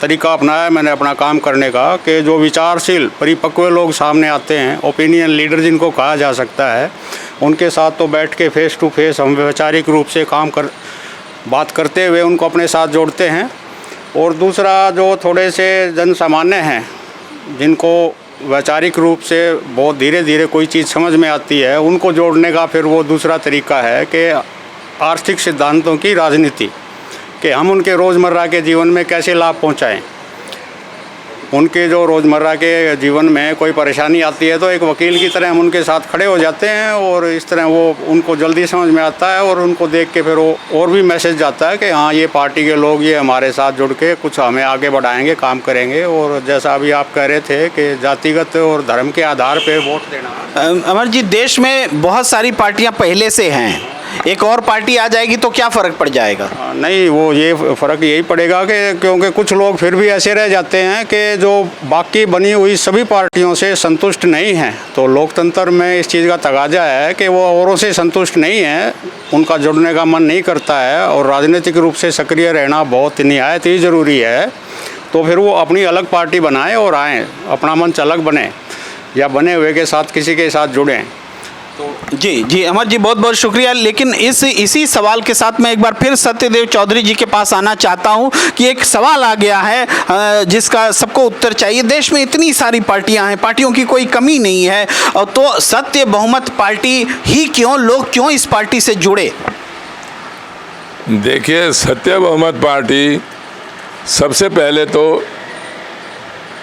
तरीका अपनाया मैंने अपना काम करने का, कि जो विचारशील परिपक्व लोग सामने आते हैं, ओपिनियन लीडर जिनको कहा जा सकता है, उनके साथ तो बैठ के फेस टू फेस हम वैचारिक रूप से बात करते हुए उनको अपने साथ जोड़ते हैं। और दूसरा, जो थोड़े से जन सामान्य हैं, जिनको वैचारिक रूप से बहुत धीरे धीरे कोई चीज़ समझ में आती है, उनको जोड़ने का फिर वो दूसरा तरीका है कि आर्थिक सिद्धांतों की राजनीति, कि हम उनके रोज़मर्रा के जीवन में कैसे लाभ पहुंचाएं। उनके जो रोज़मर्रा के जीवन में कोई परेशानी आती है तो एक वकील की तरह हम उनके साथ खड़े हो जाते हैं, और इस तरह वो उनको जल्दी समझ में आता है, और उनको देख के फिर वो और भी मैसेज जाता है कि हाँ, ये पार्टी के लोग ये हमारे साथ जुड़ के कुछ हमें आगे बढ़ाएंगे, काम करेंगे। और जैसा अभी आप कह रहे थे कि जातिगत और धर्म के आधार पर वोट देना। अमर जी, देश में बहुत सारी पार्टियाँ पहले से हैं, एक और पार्टी आ जाएगी तो क्या फ़र्क पड़ जाएगा? नहीं, वो ये फ़र्क यही पड़ेगा कि क्योंकि कुछ लोग फिर भी ऐसे रह जाते हैं कि जो बाकी बनी हुई सभी पार्टियों से संतुष्ट नहीं हैं। तो लोकतंत्र में इस चीज़ का तगाजा है कि वो औरों से संतुष्ट नहीं है, उनका जुड़ने का मन नहीं करता है, और राजनीतिक रूप से सक्रिय रहना बहुत निहायत ही ज़रूरी है। तो फिर वो अपनी अलग पार्टी बनाएं और आएँ, अपना मंच अलग बने, या बने हुए के साथ किसी के साथ जुड़ें। तो जी अमर जी, बहुत बहुत शुक्रिया। लेकिन इसी सवाल के साथ मैं एक बार फिर सत्यदेव चौधरी जी के पास आना चाहता हूं कि एक सवाल आ गया है जिसका सबको उत्तर चाहिए। देश में इतनी सारी पार्टियां हैं, पार्टियों की कोई कमी नहीं है, और तो सत्य बहुमत पार्टी ही क्यों, लोग क्यों इस पार्टी से जुड़े? देखिए, सत्य बहुमत पार्टी सबसे पहले तो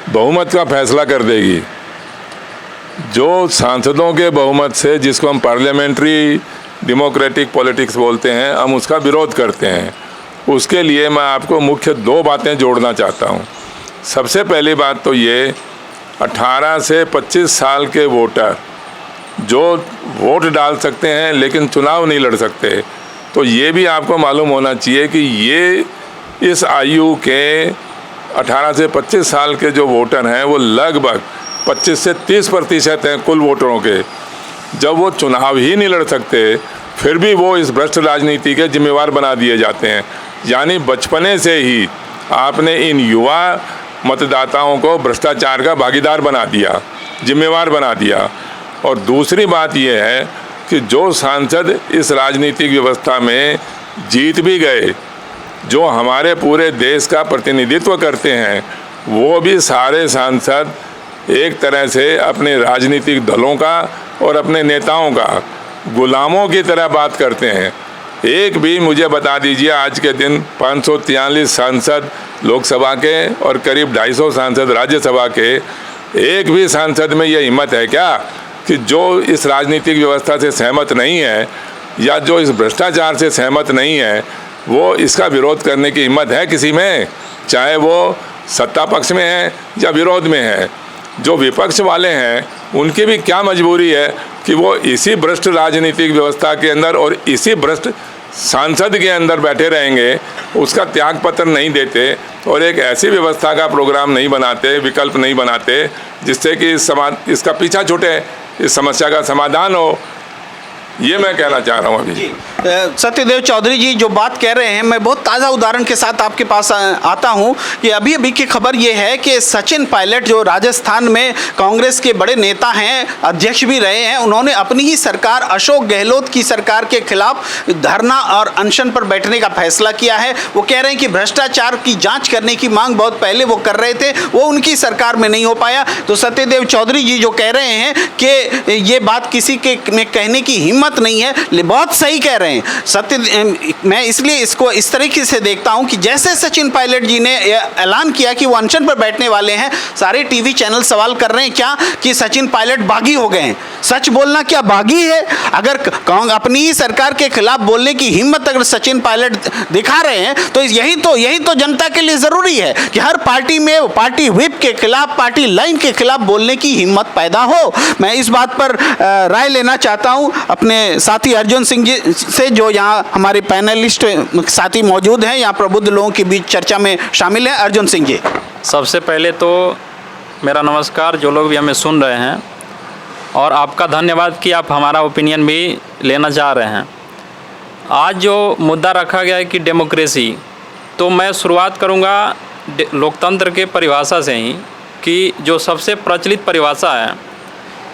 बहुमत का फैसला कर देगी। जो सांसदों के बहुमत से, जिसको हम पार्लियामेंट्री डेमोक्रेटिक पॉलिटिक्स बोलते हैं, हम उसका विरोध करते हैं। उसके लिए मैं आपको मुख्य 2 बातें जोड़ना चाहता हूं। सबसे पहली बात तो ये, 18 से 25 साल के वोटर जो वोट डाल सकते हैं लेकिन चुनाव नहीं लड़ सकते, तो ये भी आपको मालूम होना चाहिए कि ये इस आयु के 18 से 25 साल के जो वोटर हैं वो लगभग 25 से 30% हैं कुल वोटरों के। जब वो चुनाव ही नहीं लड़ सकते, फिर भी वो इस भ्रष्ट राजनीति के जिम्मेवार बना दिए जाते हैं। यानी बचपने से ही आपने इन युवा मतदाताओं को भ्रष्टाचार का भागीदार बना दिया, जिम्मेवार बना दिया। और दूसरी बात यह है कि जो सांसद इस राजनीतिक व्यवस्था में जीत भी गए, जो हमारे पूरे देश का प्रतिनिधित्व करते हैं, वो भी सारे सांसद एक तरह से अपने राजनीतिक दलों का और अपने नेताओं का गुलामों की तरह बात करते हैं। एक भी मुझे बता दीजिए आज के दिन 543 सांसद लोकसभा के और करीब 250 सांसद राज्यसभा के, एक भी सांसद में ये हिम्मत है क्या कि जो इस राजनीतिक व्यवस्था से सहमत नहीं है या जो इस भ्रष्टाचार से सहमत नहीं है, वो इसका विरोध करने की हिम्मत है किसी में, चाहे वो सत्ता पक्ष में है या विरोध में है। जो विपक्ष वाले हैं उनकी भी क्या मजबूरी है कि वो इसी भ्रष्ट राजनीतिक व्यवस्था के अंदर और इसी भ्रष्ट सांसद के अंदर बैठे रहेंगे, उसका त्याग पत्र नहीं देते और एक ऐसी व्यवस्था का प्रोग्राम नहीं बनाते, विकल्प नहीं बनाते जिससे कि इसका पीछा छूटे, इस समस्या का समाधान हो। ये मैं कहना चाह रहा हूँ अभी। सत्यदेव चौधरी जी जो बात कह रहे हैं, मैं बहुत ताज़ा उदाहरण के साथ आपके पास आता हूं कि अभी अभी की खबर ये है कि सचिन पायलट जो राजस्थान में कांग्रेस के बड़े नेता हैं, अध्यक्ष भी रहे हैं, उन्होंने अपनी ही सरकार अशोक गहलोत की सरकार के खिलाफ धरना और अनशन पर बैठने का फैसला किया है। वो कह रहे हैं कि भ्रष्टाचार की जाँच करने की मांग बहुत पहले वो कर रहे थे, वो उनकी सरकार में नहीं हो पाया। तो सत्यदेव चौधरी जी जो कह रहे हैं कि ये बात किसी के में कहने की हिम्मत नहीं है, बहुत सही कह रहे हैं। मैं इसलिए इसको इस तरीके से देखता हूं कि जैसे सचिन पायलट जी ने ऐलान किया कि वो अनशन पर बैठने वाले हैं, सारे टीवी चैनल सवाल कर रहे हैं क्या कि सचिन पायलट बागी हो गए हैं। सच बोलना क्या बागी है? अगर अपनी ही सरकार के खिलाफ बोलने की हिम्मत अगर सचिन पायलट दिखा रहे हैं तो यही तो जनता के लिए जरूरी है कि हर पार्टी में पार्टी व्हिप के खिलाफ, पार्टी लाइन के खिलाफ बोलने की हिम्मत पैदा हो। मैं इस बात पर राय लेना चाहता हूं अपने साथी अर्जुन सिंह जी से, जो यहाँ हमारे पैनलिस्ट साथी मौजूद हैं, यहाँ प्रबुद्ध लोगों के बीच चर्चा में शामिल हैं। अर्जुन सिंह जी, सबसे पहले तो मेरा नमस्कार जो लोग भी हमें सुन रहे हैं, और आपका धन्यवाद कि आप हमारा ओपिनियन भी लेना चाह रहे हैं। आज जो मुद्दा रखा गया है कि डेमोक्रेसी, तो मैं शुरुआत करूँगा लोकतंत्र के परिभाषा से ही, कि जो सबसे प्रचलित परिभाषा है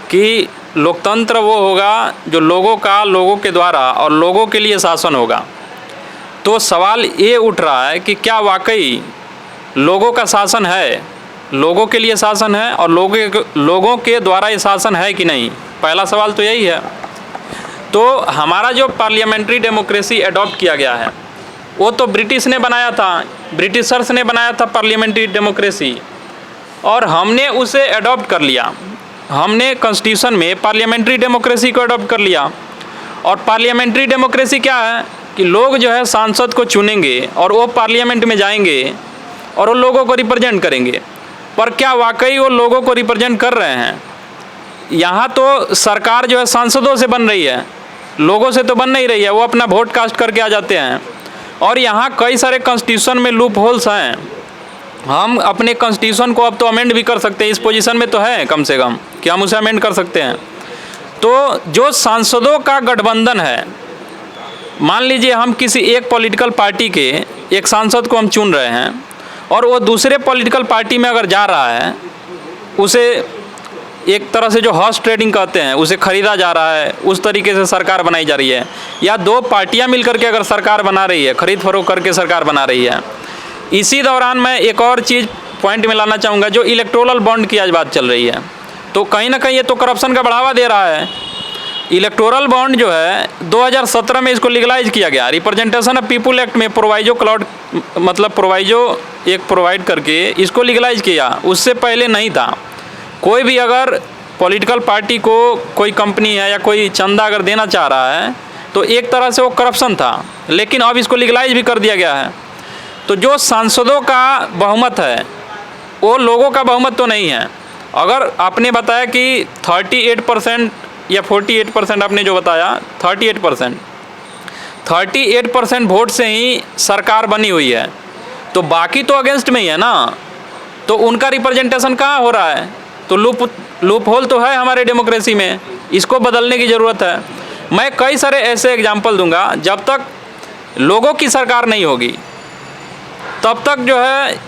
कि लोकतंत्र वो होगा जो लोगों का लोगों के द्वारा और लोगों के लिए शासन होगा। तो सवाल ये उठ रहा है कि क्या वाकई लोगों का शासन है, लोगों के लिए शासन है और लोगों के द्वारा ये शासन है कि नहीं? पहला सवाल तो यही है। तो हमारा जो पार्लियामेंट्री डेमोक्रेसी अडॉप्ट किया गया है वो तो ब्रिटिश ने बनाया था, ब्रिटिशर्स ने बनाया था पार्लियामेंट्री डेमोक्रेसी, और हमने उसे अडॉप्ट कर लिया। हमने कॉन्स्टिट्यूशन में पार्लियामेंट्री डेमोक्रेसी को अडॉप्ट कर लिया। और पार्लियामेंट्री डेमोक्रेसी क्या है कि लोग जो है सांसद को चुनेंगे और वो पार्लियामेंट में जाएंगे और वो लोगों को रिप्रेजेंट करेंगे। पर क्या वाकई वो लोगों को रिप्रेजेंट कर रहे हैं? यहाँ तो सरकार जो है सांसदों से बन रही है, लोगों से तो बन नहीं रही है। वो अपना वोट कास्ट करके आ जाते हैं। और यहाँ कई सारे कॉन्स्टिट्यूशन में लूप होल्स हैं। हम अपने कॉन्स्टिट्यूशन को अब तो अमेंड भी कर सकते हैं, इस पोजीशन में तो है कम से कम कि हम उसे अमेंड कर सकते हैं। तो जो सांसदों का गठबंधन है, मान लीजिए हम किसी एक पॉलिटिकल पार्टी के एक सांसद को हम चुन रहे हैं और वो दूसरे पॉलिटिकल पार्टी में अगर जा रहा है, उसे एक तरह से जो हॉर्स ट्रेडिंग कहते हैं उसे खरीदा जा रहा है, उस तरीके से सरकार बनाई जा रही है। या दो पार्टियां मिलकर के अगर सरकार बना रही है, खरीद फरोख्त करके सरकार बना रही है। इसी दौरान मैं एक और चीज़ पॉइंट में लाना चाहूँगा, जो इलेक्टोरल बॉन्ड की आज बात चल रही है, तो कहीं ना कहीं ये तो करप्शन का बढ़ावा दे रहा है। इलेक्टोरल बॉन्ड जो है 2017 में इसको लीगलाइज किया गया, रिप्रेजेंटेशन ऑफ पीपुल एक्ट में प्रोवाइजो क्लाउड मतलब प्रोवाइजो एक प्रोवाइड करके इसको लीगलाइज किया। उससे पहले नहीं था। कोई भी अगर पॉलिटिकल पार्टी को कोई कंपनी है या कोई चंदा अगर देना चाह रहा है तो एक तरह से वो करप्शन था, लेकिन अब इसको लीगलाइज भी कर दिया गया है। तो जो सांसदों का बहुमत है वो लोगों का बहुमत तो नहीं है। अगर आपने बताया कि 38% या 48% आपने जो बताया 38% वोट से ही सरकार बनी हुई है, तो बाकी तो अगेंस्ट में ही है ना, तो उनका रिप्रेजेंटेशन कहाँ हो रहा है? तो लूप होल तो है हमारे डेमोक्रेसी में, इसको बदलने की ज़रूरत है। मैं कई सारे ऐसे एग्जाम्पल दूंगा। जब तक लोगों की सरकार नहीं होगी तब तक जो है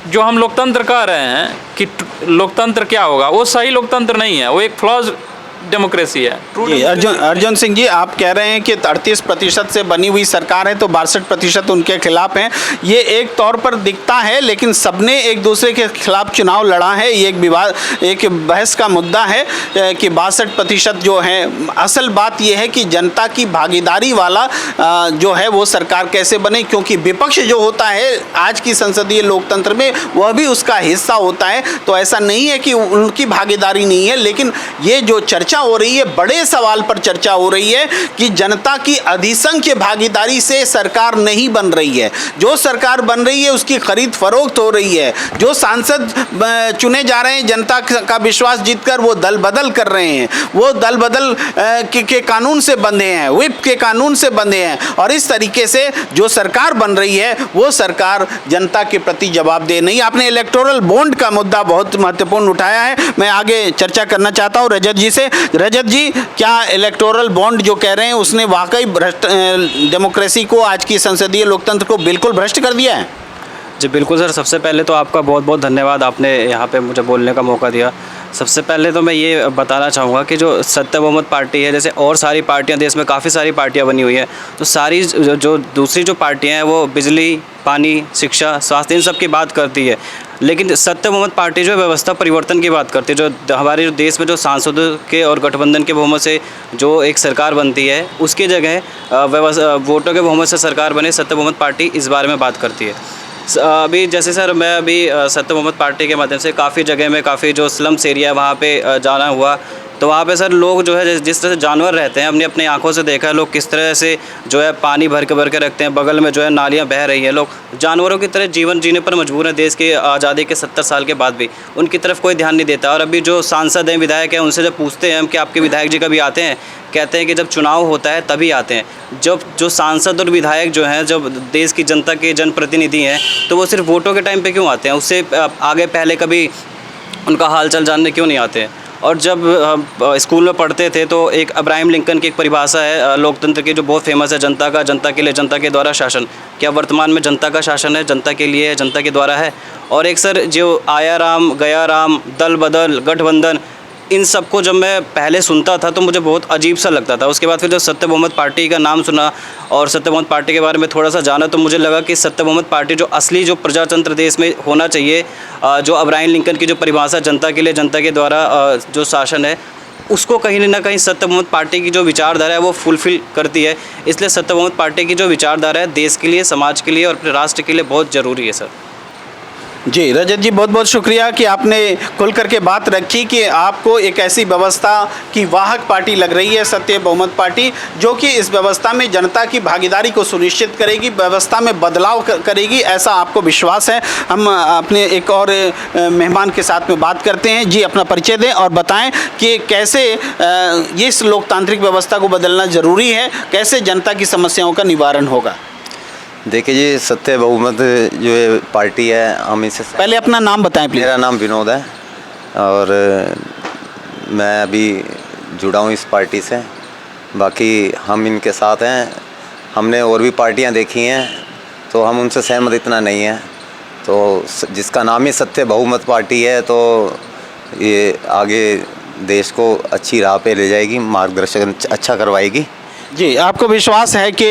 जो हम लोकतंत्र कह रहे हैं कि लोकतंत्र क्या होगा, वो सही लोकतंत्र नहीं है, वो एक फ्लॉज डेमोक्रेसी है, ट्रू जी, अर्जुन सिंह जी, आप कह रहे हैं कि 38% से बनी हुई सरकार है तो 62% उनके खिलाफ हैं। ये एक तौर पर दिखता है, लेकिन सबने एक दूसरे के खिलाफ चुनाव लड़ा है। ये एक विवाद, एक बहस का मुद्दा है कि 62% जो है। असल बात यह है कि जनता की भागीदारी वाला जो है वो सरकार कैसे बने, क्योंकि विपक्ष जो होता है आज की संसदीय लोकतंत्र में वह भी उसका हिस्सा होता है। तो ऐसा नहीं है कि उनकी भागीदारी नहीं है, लेकिन ये जो चर्चा हो रही है, बड़े सवाल पर चर्चा हो रही है कि जनता की अधिसंख्य भागीदारी से सरकार नहीं बन रही है। जो सरकार बन रही है उसकी खरीद फरोख्त हो रही है। जो सांसद चुने जा रहे हैं जनता का विश्वास जीतकर, वो दल बदल कर रहे हैं। वो दल बदल के कानून से बंधे हैं, व्हिप के कानून से बंधे हैं। और इस तरीके से जो सरकार बन रही है वो सरकार जनता के प्रति जवाबदेह नहीं। आपने इलेक्टोरल बॉन्ड का मुद्दा बहुत महत्वपूर्ण उठाया है। मैं आगे चर्चा करना चाहता हूँ रजत जी से। रजत जी, क्या इलेक्टोरल बॉन्ड जो कह रहे हैं उसने वाकई भ्रष्ट डेमोक्रेसी को, आज की संसदीय लोकतंत्र को बिल्कुल भ्रष्ट कर दिया है? जी बिल्कुल सर, सबसे पहले तो आपका बहुत बहुत धन्यवाद, आपने यहाँ पे मुझे बोलने का मौका दिया। सबसे पहले तो मैं ये बताना चाहूँगा कि जो सत्य बहुमत पार्टी है, जैसे और सारी पार्टियाँ, देश में काफ़ी सारी पार्टियाँ बनी हुई हैं, तो सारी जो दूसरी जो पार्टियाँ हैं वो बिजली, पानी, शिक्षा, स्वास्थ्य, इन सब की बात करती है। लेकिन सत्य बहुमत पार्टी जो है व्यवस्था परिवर्तन की बात करती है। जो हमारे देश में जो सांसदों के और गठबंधन के बहुमत से जो एक सरकार बनती है, उसकी जगह वोटों के बहुमत से सरकार बने, सत्य बहुमत पार्टी इस बारे में बात करती है। अभी जैसे सर मैं अभी सत्य बहुमत पार्टी के माध्यम से काफ़ी जगह में, काफ़ी जो स्लम्स एरिया है वहाँ पे जाना हुआ, तो वहाँ पे सर लोग जो है जिस तरह से जानवर रहते हैं, हमने अपनी आंखों से देखा है लोग किस तरह से जो है पानी भर के रखते हैं, बगल में जो है नालियाँ बह रही हैं, लोग जानवरों की तरह जीवन जीने पर मजबूर हैं। देश की आज़ादी के 70 साल के बाद भी उनकी तरफ कोई ध्यान नहीं देता। और अभी जो सांसद हैं, विधायक हैं, उनसे जब पूछते हैं हम कि आपके विधायक जी कभी आते हैं, कहते हैं कि जब चुनाव होता है तभी आते हैं। जब जो सांसद और विधायक जो हैं, जब देश की जनता के जनप्रतिनिधि हैं, तो वो सिर्फ वोटों के टाइम पे क्यों आते हैं? उससे आगे पहले कभी उनका हालचाल जानने क्यों नहीं आते हैं? और जब स्कूल में पढ़ते थे तो एक अब्राहम लिंकन की एक परिभाषा है लोकतंत्र की जो बहुत फेमस है, जनता का, जनता के लिए, जनता के द्वारा शासन। क्या वर्तमान में जनता का शासन है, जनता के लिए है, जनता के द्वारा है? और एक सर जो आया राम गया राम, दल बदल, गठबंधन, इन सबको जब मैं पहले सुनता था तो मुझे बहुत अजीब सा लगता था। उसके बाद फिर जब सत्य बहुमत पार्टी का नाम सुना और सत्य बहुमत पार्टी के बारे में थोड़ा सा जाना, तो मुझे लगा कि सत्य बहुमत पार्टी जो असली जो प्रजातंत्र देश में होना चाहिए, जो अब्राहम लिंकन की जो परिभाषा जनता के लिए, जनता के द्वारा जो शासन है, उसको कहीं ना कहीं सत्य बहुमत पार्टी की जो विचारधारा है वो फुलफिल करती है। इसलिए सत्य बहुमत पार्टी की जो विचारधारा है देश के लिए, समाज के लिए और अपने राष्ट्र के लिए बहुत ज़रूरी है सर। जी रजत जी, बहुत बहुत शुक्रिया कि आपने खुल करके बात रखी कि आपको एक ऐसी व्यवस्था की वाहक पार्टी लग रही है सत्य बहुमत पार्टी, जो कि इस व्यवस्था में जनता की भागीदारी को सुनिश्चित करेगी, व्यवस्था में बदलाव करेगी, ऐसा आपको विश्वास है। हम अपने एक और मेहमान के साथ में बात करते हैं। जी, अपना परिचय दें और बताएं कि कैसे ये इस लोकतांत्रिक व्यवस्था को बदलना ज़रूरी है, कैसे जनता की समस्याओं का निवारण होगा। देखिए जी, सत्य बहुमत जो है पार्टी है, हम इसे, पहले अपना नाम बताएं प्लीज़। मेरा नाम विनोद है और मैं अभी जुड़ा हूँ इस पार्टी से। बाकी हम इनके साथ हैं। हमने और भी पार्टियां देखी हैं तो हम उनसे सहमत इतना नहीं हैं। तो जिसका नाम ही सत्य बहुमत पार्टी है, तो ये आगे देश को अच्छी राह पे ले जाएगी, मार्गदर्शन अच्छा करवाएगी। जी, आपको विश्वास है कि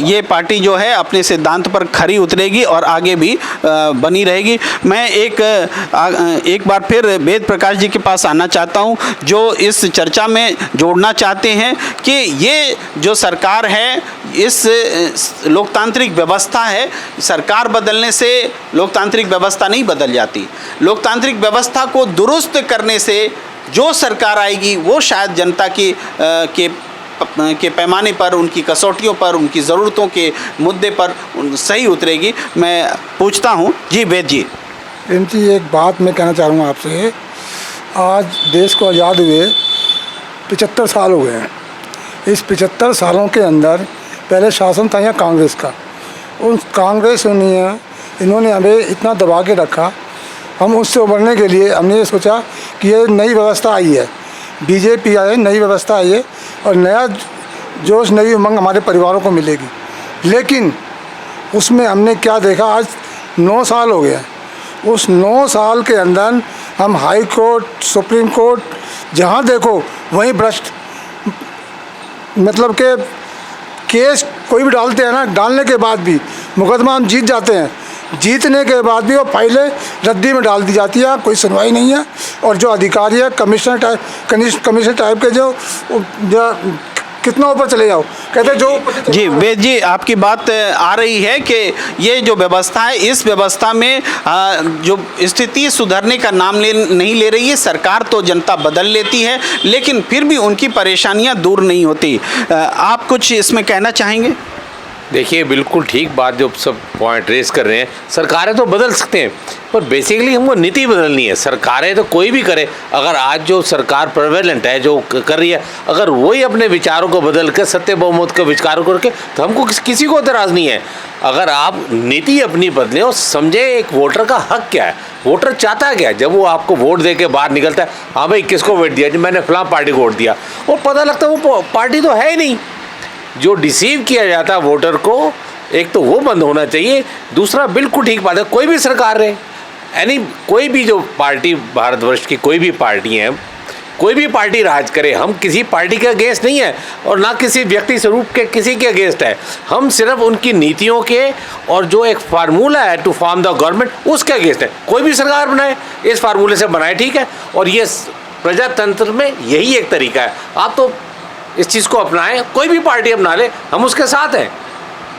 ये पार्टी जो है अपने सिद्धांत पर खरी उतरेगी और आगे भी बनी रहेगी। मैं एक बार फिर वेद प्रकाश जी के पास आना चाहता हूं, जो इस चर्चा में जोड़ना चाहते हैं कि ये जो सरकार है, इस लोकतांत्रिक व्यवस्था है, सरकार बदलने से लोकतांत्रिक व्यवस्था नहीं बदल जाती। लोकतांत्रिक व्यवस्था को दुरुस्त करने से जो सरकार आएगी वो शायद जनता के पैमाने पर, उनकी कसौटियों पर, उनकी ज़रूरतों के मुद्दे पर सही उतरेगी। मैं पूछता हूँ, जी वेद जी। प्रेम जी, एक बात मैं कहना चाहूँगा आपसे। आज देश को आज़ाद हुए 75 साल हो गए हैं। इस 75 सालों के अंदर पहले शासन था यहाँ कांग्रेस का। उन कांग्रेस इन्होंने हमें इतना दबा के रखा। हम उससे उबरने के लिए हमने ये सोचा कि ये नई व्यवस्था आई है, बीजेपी आई है, नई व्यवस्था आई है और नया जोश, नई उमंग हमारे परिवारों को मिलेगी। लेकिन उसमें हमने क्या देखा, आज 9 साल हो गया। उस 9 साल के अंदर हम हाई कोर्ट, सुप्रीम कोर्ट, जहाँ देखो वहीं भ्रष्ट, मतलब के केस कोई भी डालते हैं ना, डालने के बाद भी मुकदमा हम जीत जाते हैं, जीतने के बाद भी वो फाइलें रद्दी में डाल दी जाती है, कोई सुनवाई नहीं है। और जो अधिकारी है कमिश्नर टाइप के जो कितना ऊपर चले जाओ, कहते जो जी वेद जी, आपकी बात आ रही है कि ये जो व्यवस्था है, इस व्यवस्था में जो स्थिति सुधरने का नाम नहीं ले रही है। सरकार तो जनता बदल लेती है, लेकिन फिर भी उनकी परेशानियां दूर नहीं होती। आप कुछ इसमें कहना चाहेंगे? देखिए, बिल्कुल ठीक बात जो सब पॉइंट रेस कर रहे हैं। सरकारें तो बदल सकते हैं, पर बेसिकली हमको नीति बदलनी है। सरकारें तो कोई भी करे, अगर आज जो सरकार प्रेवेलेंट है, जो कर रही है, अगर वही अपने विचारों को बदल कर सत्य बहुमत के विचारों करके, तो हमको किसी को एतराज़ नहीं है। अगर आप नीति अपनी बदलें और समझे एक वोटर का हक क्या है, वोटर चाहता क्या है। जब वो आपको वोट दे के बाहर निकलता है, हाँ भाई किसको वोट दिया, जी मैंने फलां पार्टी को वोट दिया, और पता लगता है वो पार्टी तो है ही नहीं। जो डिसीव किया जाता है वोटर को, एक तो वो बंद होना चाहिए। दूसरा, बिल्कुल ठीक बात है, कोई भी सरकार रहे, यानी कोई भी जो पार्टी, भारतवर्ष की कोई भी पार्टी है, कोई भी पार्टी राज करे, हम किसी पार्टी के अगेंस्ट नहीं है और ना किसी व्यक्ति स्वरूप के किसी के अगेंस्ट है। हम सिर्फ उनकी नीतियों के और जो एक फार्मूला है टू फॉर्म द गवर्नमेंट, उसके अगेंस्ट है। कोई भी सरकार बनाए, इस फार्मूले से बनाए, ठीक है। और ये प्रजातंत्र में यही एक तरीका है। आप तो इस चीज़ को अपनाएं, कोई भी पार्टी अपना ले, हम उसके साथ हैं,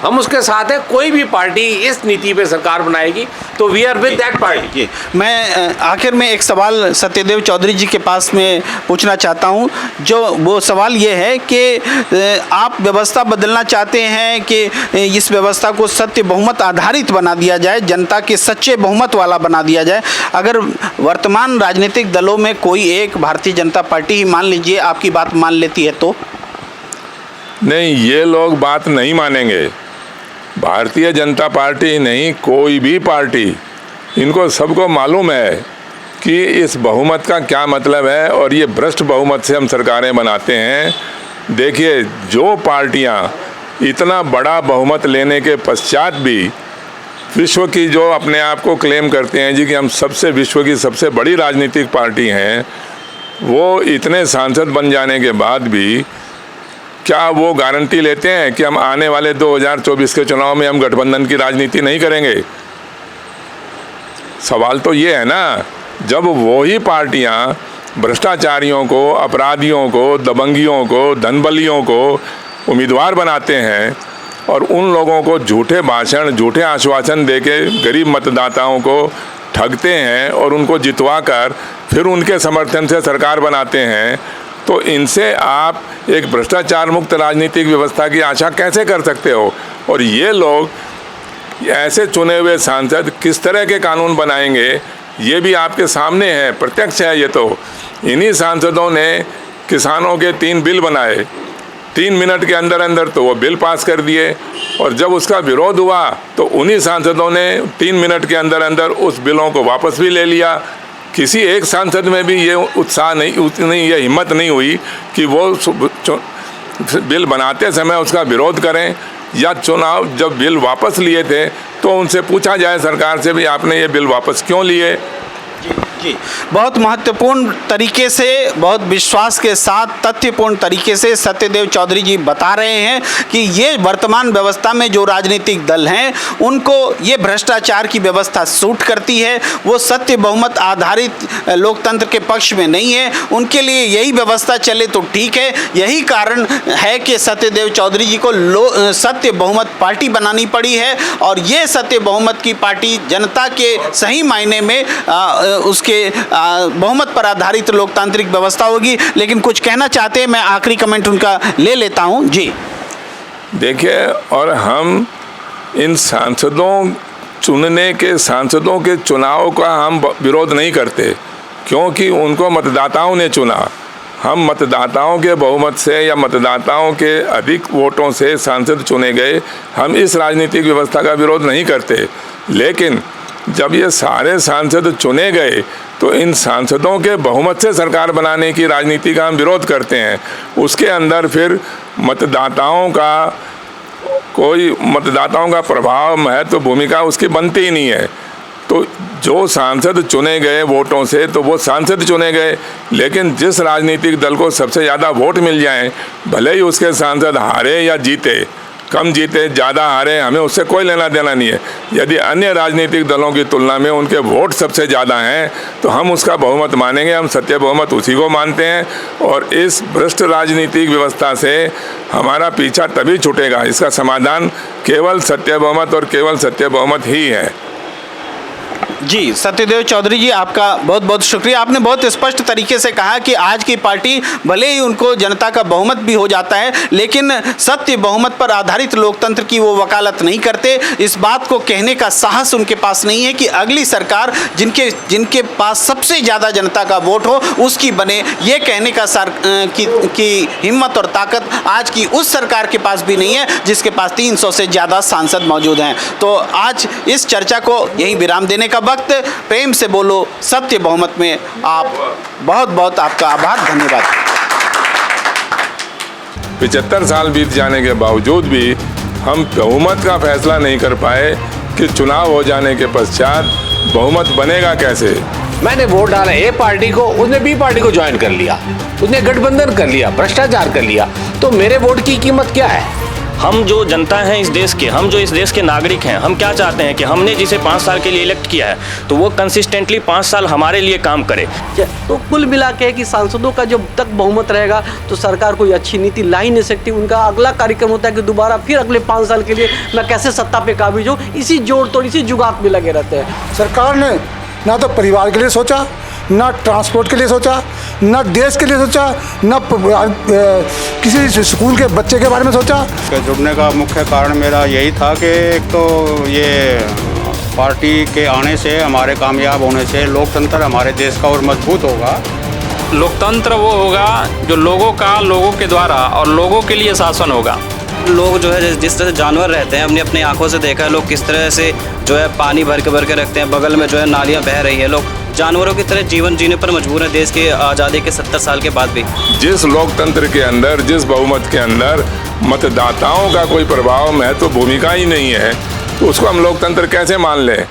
हम उसके साथ हैं। कोई भी पार्टी इस नीति पे सरकार बनाएगी तो we are with that party. मैं आखिर में एक सवाल सत्यदेव चौधरी जी के पास में पूछना चाहता हूं, जो वो सवाल ये है कि आप व्यवस्था बदलना चाहते हैं कि इस व्यवस्था को सत्य बहुमत आधारित बना दिया जाए, जनता के सच्चे बहुमत वाला बना दिया जाए। अगर वर्तमान राजनीतिक दलों में कोई एक भारतीय जनता पार्टी ही मान लीजिए आपकी बात मान लेती है तो? नहीं, ये लोग बात नहीं मानेंगे। भारतीय जनता पार्टी नहीं, कोई भी पार्टी, इनको सबको मालूम है कि इस बहुमत का क्या मतलब है, और ये भ्रष्ट बहुमत से हम सरकारें बनाते हैं। देखिए, जो पार्टियां इतना बड़ा बहुमत लेने के पश्चात भी विश्व की, जो अपने आप को क्लेम करते हैं जी कि हम सबसे विश्व की सबसे बड़ी राजनीतिक पार्टी हैं, वो इतने सांसद बन जाने के बाद भी क्या वो गारंटी लेते हैं कि हम आने वाले 2024 के चुनाव में हम गठबंधन की राजनीति नहीं करेंगे? सवाल तो ये है ना, जब वही पार्टियां भ्रष्टाचारियों को, अपराधियों को, दबंगियों को, धनबलियों को उम्मीदवार बनाते हैं और उन लोगों को झूठे भाषण, झूठे आश्वासन देके गरीब मतदाताओं को ठगते हैं और उनको जितवा कर फिर उनके समर्थन से सरकार बनाते हैं, तो इनसे आप एक भ्रष्टाचार मुक्त राजनीतिक व्यवस्था की आशा कैसे कर सकते हो? और ये लोग ऐसे चुने हुए सांसद किस तरह के कानून बनाएंगे, ये भी आपके सामने है, प्रत्यक्ष है। ये तो इन्हीं सांसदों ने किसानों के 3 बिल बनाए, 3 मिनट के अंदर अंदर तो वो बिल पास कर दिए, और जब उसका विरोध हुआ तो उन्हीं सांसदों ने 3 मिनट के अंदर अंदर उस बिलों को वापस भी ले लिया। किसी एक सांसद में भी ये उत्साह नहीं, उतनी ये हिम्मत नहीं हुई कि वो बिल बनाते समय उसका विरोध करें, या चुनाव जब बिल वापस लिए थे तो उनसे पूछा जाए सरकार से भी आपने ये बिल वापस क्यों लिए। जी, बहुत महत्वपूर्ण तरीके से, बहुत विश्वास के साथ, तथ्यपूर्ण तरीके से सत्यदेव चौधरी जी बता रहे हैं कि ये वर्तमान व्यवस्था में जो राजनीतिक दल हैं उनको ये भ्रष्टाचार की व्यवस्था सूट करती है। वो सत्य बहुमत आधारित लोकतंत्र के पक्ष में नहीं है, उनके लिए यही व्यवस्था चले तो ठीक है। यही कारण है कि सत्यदेव चौधरी जी को सत्य बहुमत पार्टी बनानी पड़ी है, और ये सत्य बहुमत की पार्टी जनता के सही मायने में उसके बहुमत पर आधारित लोकतांत्रिक व्यवस्था होगी। लेकिन कुछ कहना चाहते हैं, मैं आखिरी कमेंट उनका ले लेता हूं। जी देखिए, और हम इन सांसदों के चुनाव का हम विरोध नहीं करते, क्योंकि उनको मतदाताओं ने चुना। हम मतदाताओं के बहुमत से या मतदाताओं के अधिक वोटों से सांसद चुने गए, हम इस राजनीतिक व्यवस्था का विरोध नहीं करते। लेकिन जब ये सारे सांसद चुने गए तो इन सांसदों के बहुमत से सरकार बनाने की राजनीति का हम विरोध करते हैं। उसके अंदर फिर मतदाताओं का प्रभाव, महत्व, भूमिका उसकी बनती ही नहीं है। तो जो सांसद चुने गए वोटों से तो वो सांसद चुने गए, लेकिन जिस राजनीतिक दल को सबसे ज़्यादा वोट मिल जाएं, भले ही उसके सांसद हारे या जीते, कम जीते ज़्यादा हारे, हमें उससे कोई लेना देना नहीं है। यदि अन्य राजनीतिक दलों की तुलना में उनके वोट सबसे ज़्यादा हैं तो हम उसका बहुमत मानेंगे, हम सत्य बहुमत उसी को मानते हैं। और इस भ्रष्ट राजनीतिक व्यवस्था से हमारा पीछा तभी छूटेगा, इसका समाधान केवल सत्य बहुमत और केवल सत्य बहुमत ही है। जी सत्यदेव चौधरी जी, आपका बहुत बहुत शुक्रिया। आपने बहुत स्पष्ट तरीके से कहा कि आज की पार्टी भले ही उनको जनता का बहुमत भी हो जाता है, लेकिन सत्य बहुमत पर आधारित लोकतंत्र की वो वकालत नहीं करते। इस बात को कहने का साहस उनके पास नहीं है कि अगली सरकार जिनके पास सबसे ज़्यादा जनता का वोट हो उसकी बने। ये कहने का की हिम्मत और ताकत आज की उस सरकार के पास भी नहीं है जिसके पास 300 से ज़्यादा सांसद मौजूद हैं। तो आज इस चर्चा को यहीं विराम देने का वक्त। प्रेम से बोलो सत्य बहुमत में आप बहुत बहुत आपका आभार, धन्यवाद। 75 साल बीत जाने के बावजूद भी हम बहुमत का फैसला नहीं कर पाए कि चुनाव हो जाने के पश्चात बहुमत बनेगा कैसे। मैंने वोट डाला ए पार्टी को, उसने बी पार्टी को ज्वाइन कर लिया, उसने गठबंधन कर लिया, भ्रष्टाचार कर लिया, तो मेरे वोट की कीमत क्या है? हम जो जनता हैं इस देश के, हम जो इस देश के नागरिक हैं, हम क्या चाहते हैं कि हमने जिसे 5 साल के लिए इलेक्ट किया है तो वो कंसिस्टेंटली 5 साल हमारे लिए काम करे। तो कुल मिला के कि सांसदों का जब तक बहुमत रहेगा तो सरकार कोई अच्छी नीति ला ही नहीं सकती। उनका अगला कार्यक्रम होता है कि दोबारा फिर अगले 5 साल के लिए मैं कैसे सत्ता पे काबिज हूँ, इसी जोड़ तोड़ इसी जुगात में लगे रहते हैं। सरकार ने ना तो परिवार के लिए सोचा, ना ट्रांसपोर्ट के लिए सोचा, ना देश के लिए सोचा, ना किसी स्कूल के बच्चे के बारे में सोचा। जुड़ने का मुख्य कारण मेरा यही था कि एक तो ये पार्टी के आने से, हमारे कामयाब होने से लोकतंत्र हमारे देश का और मजबूत होगा। लोकतंत्र वो होगा जो लोगों का, लोगों के द्वारा और लोगों के लिए शासन होगा। लोग जो है जिस तरह से जानवर रहते हैं, हमने अपनी आंखों से देखा है लोग किस तरह से जो है पानी भर के रखते हैं, बगल में जो है नालियां बह रही है, लोग जानवरों की तरह जीवन जीने पर मजबूर है देश के आज़ादी के 70 साल के बाद भी। जिस लोकतंत्र के अंदर, जिस बहुमत के अंदर मतदाताओं का कोई प्रभाव, महत्व, भूमिका ही नहीं है, तो उसको हम लोकतंत्र कैसे मान लें।